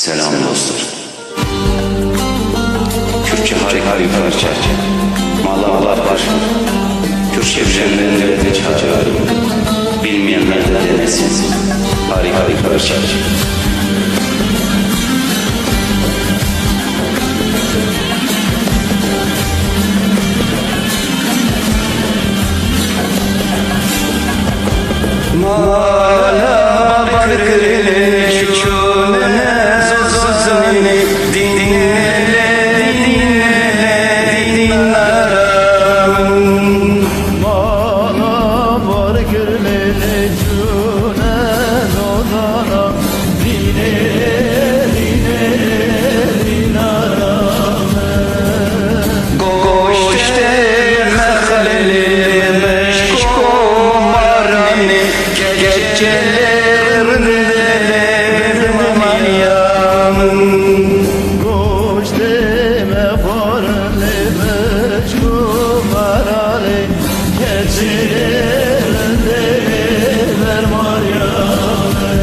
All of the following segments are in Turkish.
Selam dostlar. Kürtçe harika bir parça. Malalar var. Kürt şevşenlerin derdi çağırıyor. Bilmeyenler de denesin. Harika bir parça. Mala bakırlı çune zozani dinle dinaram. Mala bakırlı çune zozana dinle dinaram. Goşte mehaleli meşko marani gecelerinde vermem yanım. Goş deme farlı meçhul marali gecelerinde ver Meryem'e.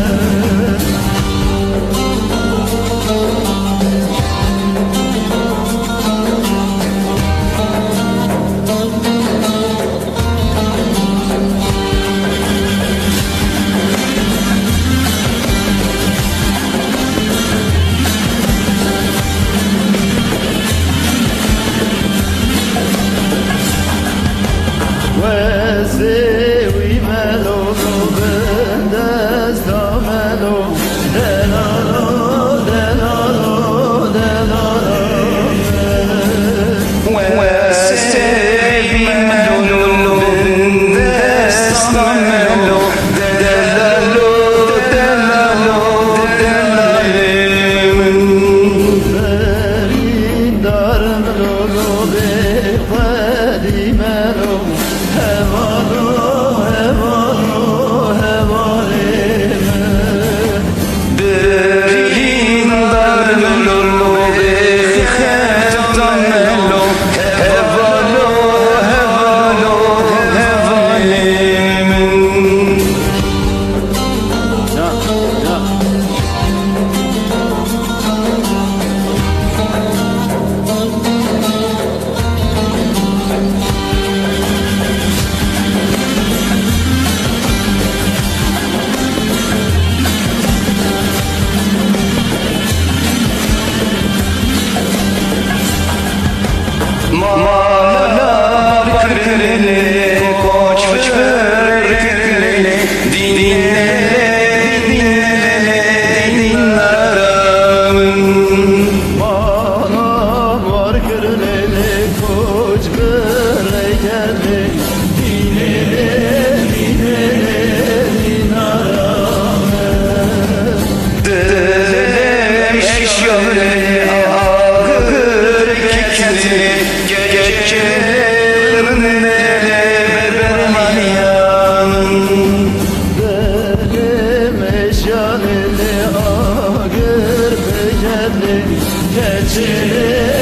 وزوی ملو بندست ملو دلالو دلالو دلالو وسيبي ملولو دستملو دلالو دلالو دلالم Verin darım lolo bekwedi melo hevalo hevalo hevalime. Derin darlolo bekhetamelo hevalo hevalo hevalimin. Ya ya. Mamalar kırılı, koçlar kırılı, dinle dinaramın. Bana var kırlele koç bereketli dinele dinarame. Delemiş yöre ağır keketli, gecelerinde vermem yanım. Benim eşyaneli ağır becerli geçirir.